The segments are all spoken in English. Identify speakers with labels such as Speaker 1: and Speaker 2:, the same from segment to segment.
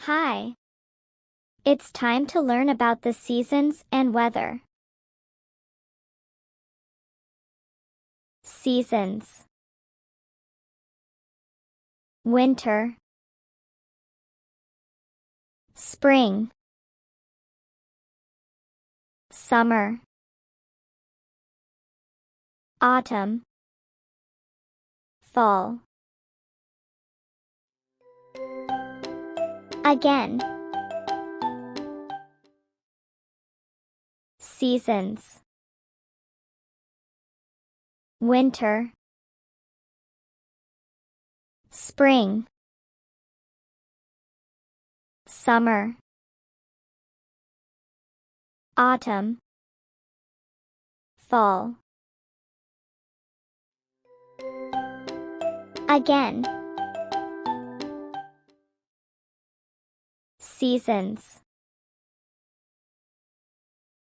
Speaker 1: Hi. It's time to learn about the seasons and weather. Seasons. Winter. Spring. Summer. Autumn. Fall. Again. Seasons. Winter. Spring. Summer. Autumn. Fall. Again. Seasons.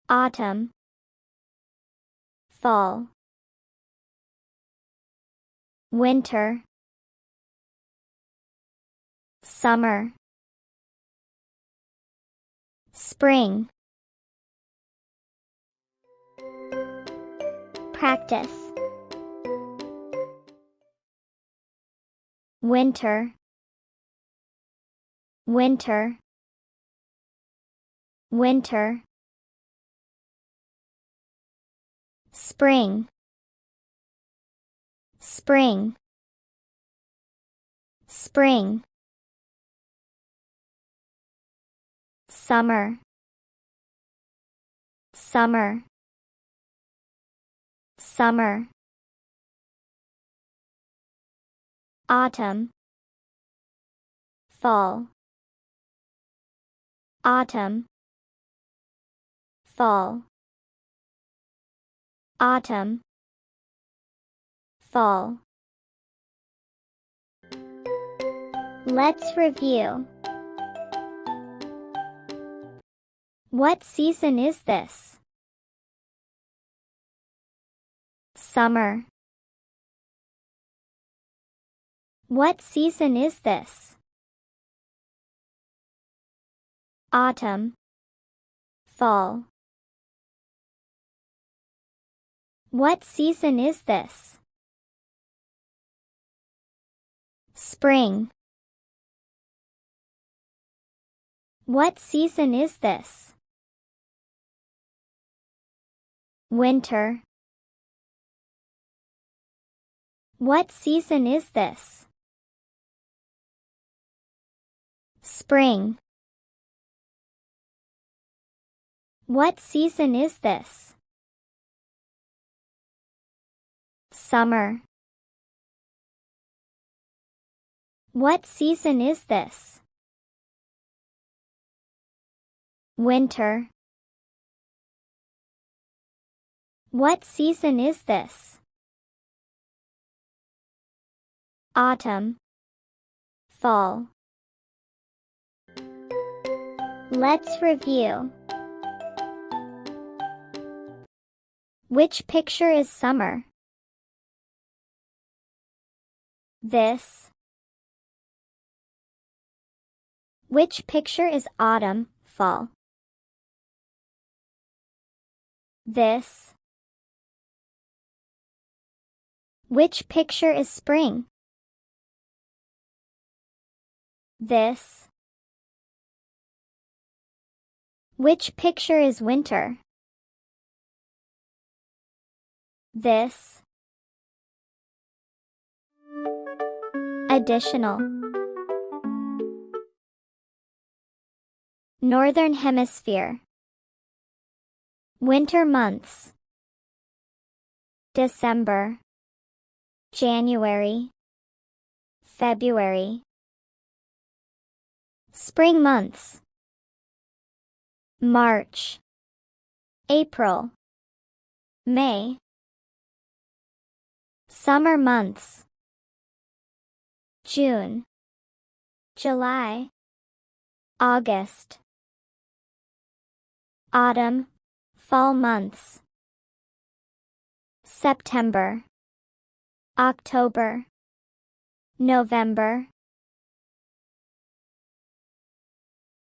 Speaker 1: Autumn. Fall. Winter. Summer. Spring. Practice. Winter. Winter. Winter. Spring. Spring. Spring. Summer. Summer. Summer. Autumn. Fall. Autumn. Fall. Autumn. Fall. Let's review. What season is this? Summer. What season is this? Autumn. Fall. What season is this? Spring. What season is this? Winter. What season is this? Spring. What season is this? Summer. What season is this? Winter. What season is this? Autumn. Fall. Let's review. Which picture is summer? This. Which picture is autumn, fall? This. Which picture is spring? This. Which picture is winter? This. Additional. Northern Hemisphere. Winter months. December. January. February. Spring months. March. April. May. Summer months. June. July. August. Autumn. Fall months. September. October. November.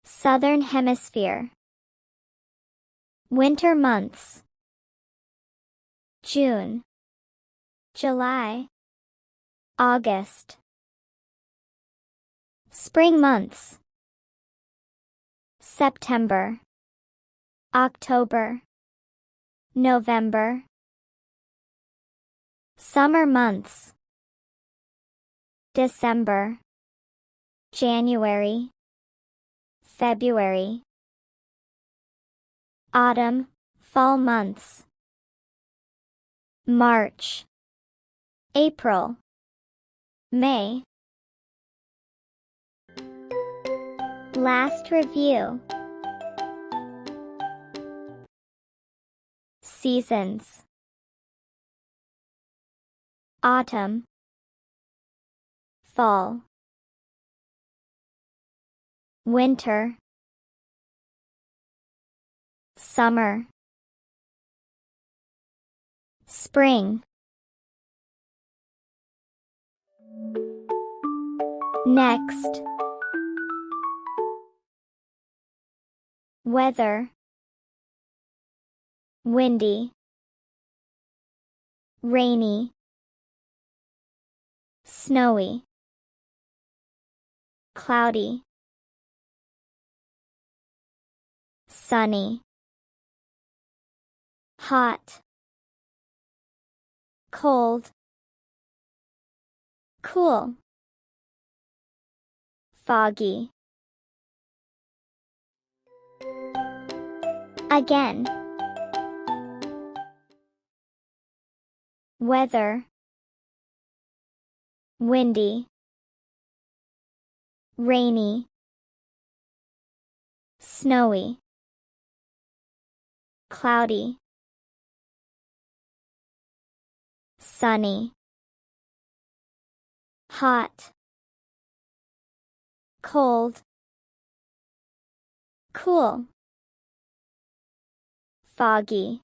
Speaker 1: Southern Hemisphere. Winter months. June, July, August. Spring months. September, October, November. Summer months. December, January, February. Autumn, fall months. March, April, May. Last review. Seasons. Autumn, fall, winter, summer, spring. Next. Weather. Windy, rainy, snowy, cloudy, sunny, hot, cold, cool, foggy. Again. Weather. Windy, rainy, snowy, cloudy, sunny, hot, cold, cool, foggy.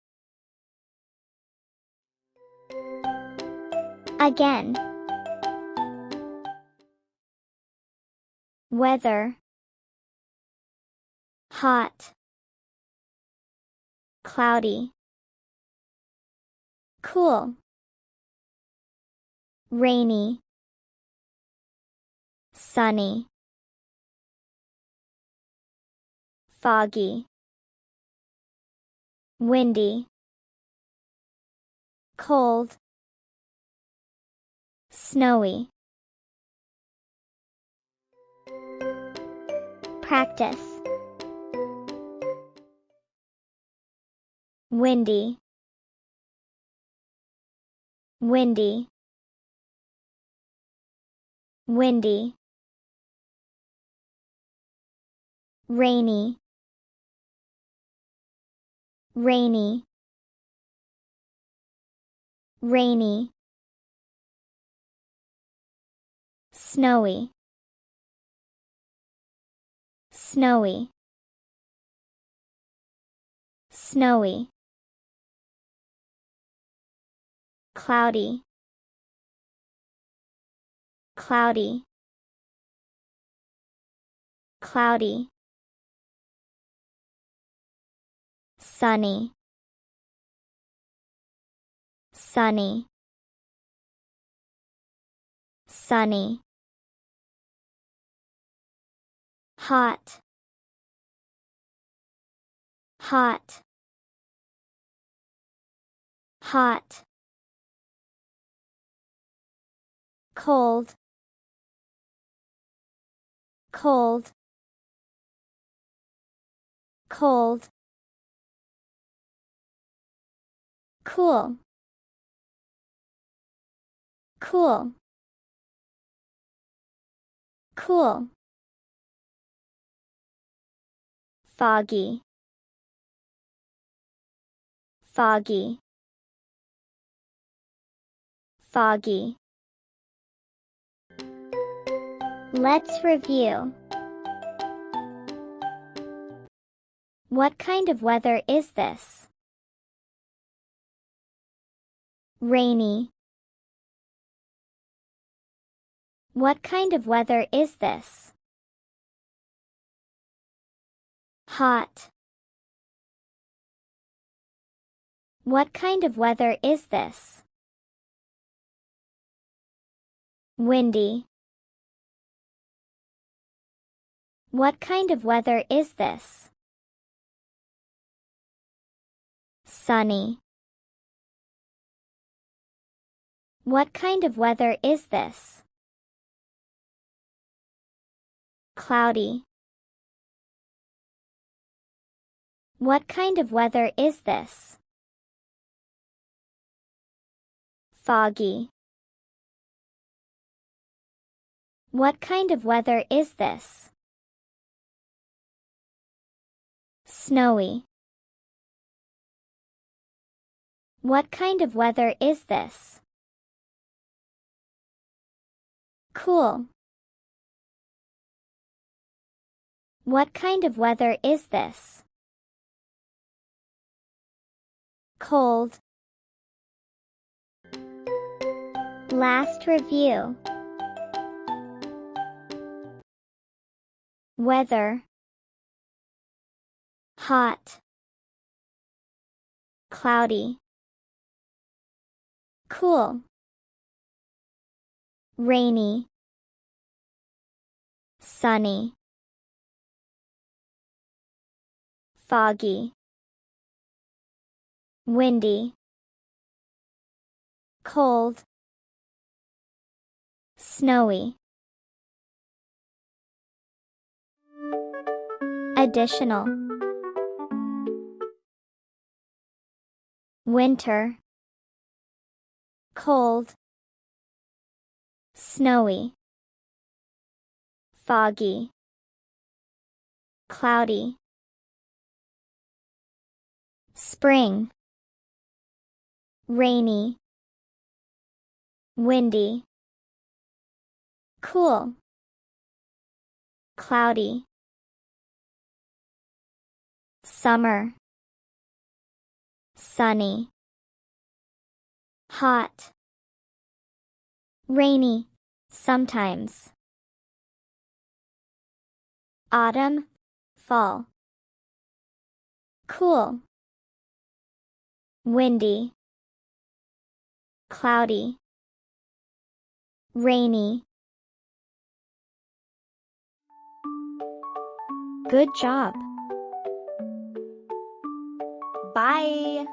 Speaker 1: Again. Weather. Hot, cloudy, cool, rainy, sunny, foggy, windy, cold, snowy. Practice. Windy, windy, windy, rainy, rainy, rainy, snowy, snowy, snowy, cloudy, cloudy, cloudy, sunny, sunny, sunny, hot, hot, hot, cold, cold, cold, cool, cool, cool, foggy, foggy, foggy. Let's review. What kind of weather is this? Rainy. What kind of weather is this? Hot. What kind of weather is this? Windy. What kind of weather is this? Sunny. What kind of weather is this? Cloudy. What kind of weather is this? Foggy. What kind of weather is this? Snowy. What kind of weather is this? Cool. What kind of weather is this? Cold. Last review. Weather. Hot. Cloudy. Cool. Rainy. Sunny. Foggy. Windy. Cold. Snowy. Additional. Winter. Cold. Snowy. Foggy. Cloudy. Spring. Rainy. Windy. Cool. Cloudy. Summer. Sunny. Hot. Rainy, sometimes. Autumn, fall. Cool. Windy. Cloudy. Rainy. Good job.
Speaker 2: Bye!